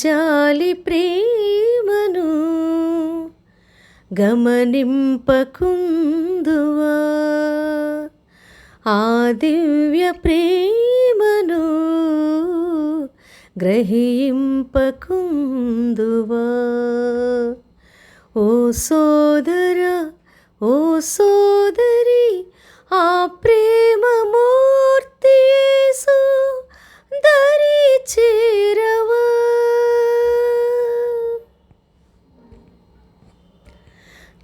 జాలి ప్రేమను గమనింపకుందువా, ఆ దివ్య ప్రేమను గ్రహింపకుందువా. ఓ సోదరా, ఓ సోదరి, ఆ ప్రేమమూర్తి యేసు దరి చేరవా.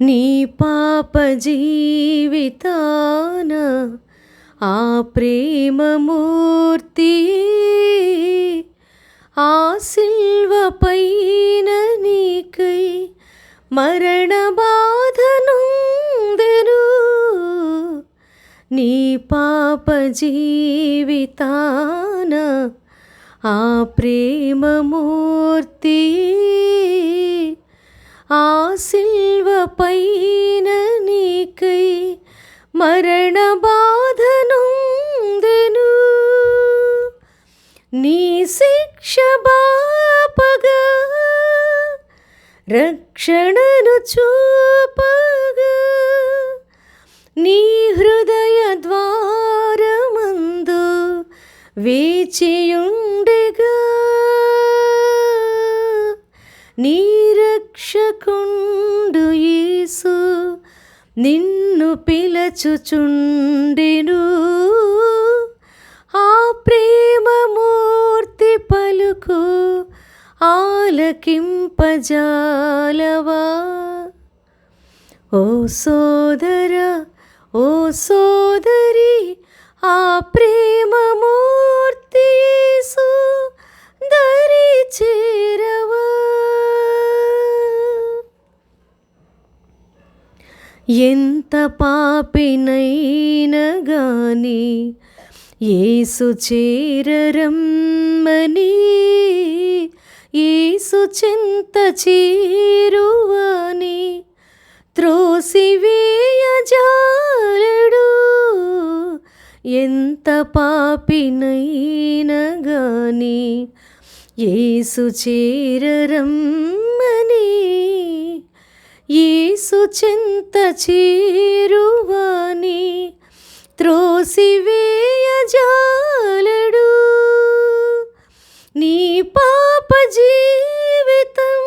నీ పాప జీవితాన ఆ ప్రేమమూర్తి ఆ శిల్వ పైన నీకై మరణ బాధనుందెను. నీ పాప జీవితాన ఆ ప్రేమమూర్తి ఆ శిల్వ పైన నీకై మరణ బాధనుందెను. నీ శిక్ష బాపగా రక్షణను చూపగా, నీ హృదయ ద్వారమందు వేచియుండెగా, నీ రక్షకుండు యేసు నిన్ను పిలచుచుండెను. ఆ ప్రేమమూర్తి పలుకు ఆలకింపజాలవా. ఓ సోదరా, ఓ సోదరి, ఆ ప్రేమమూర్తి యేసు దరి చేరవా. ఎంత పాపినైనా గాని యేసు చేరరమ్మని, యేసు చెంత చేరువాని త్రోసివేయజాలడు. ఎంత పాపినైనా గాని యేసు చేరరమ్మని, యేసు చెంత చేరువాని త్రోసివేయజాలడు. నీ పాప జీవితం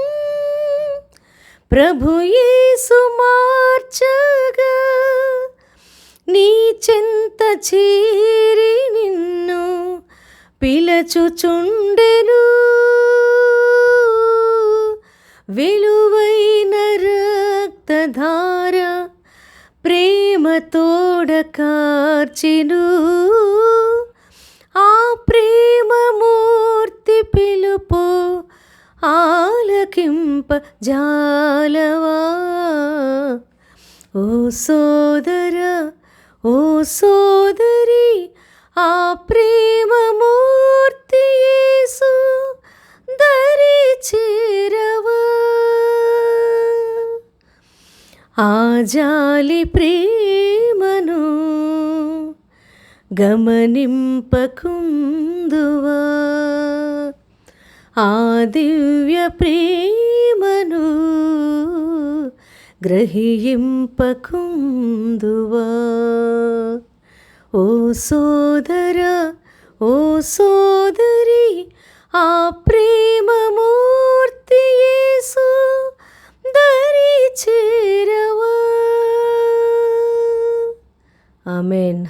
ప్రభు యేసు మార్చగా, నీ చెంత చేరి నిన్ను పిలచుచుండెను. విలువైన రక్తధార ప్రేమతోడ కార్చెను. ఆ ప్రేమమూర్తి పిలుపు ఆలకింపజాలవా. ఓ సోదరా, ఓ సోదరి, ఆ ప్రేమమూర్తి యేసు దరి చేరవా. ఆ జాలి ప్రేమను గమనింపకుందువా, ఆ దివ్య ప్రేమను గ్రహింపకుందువా. ఓ సోదరా, ఓ సోదరి, ఆ ప్రేమమూర్తి యేసు దరి చేరవా. ఆమేన్.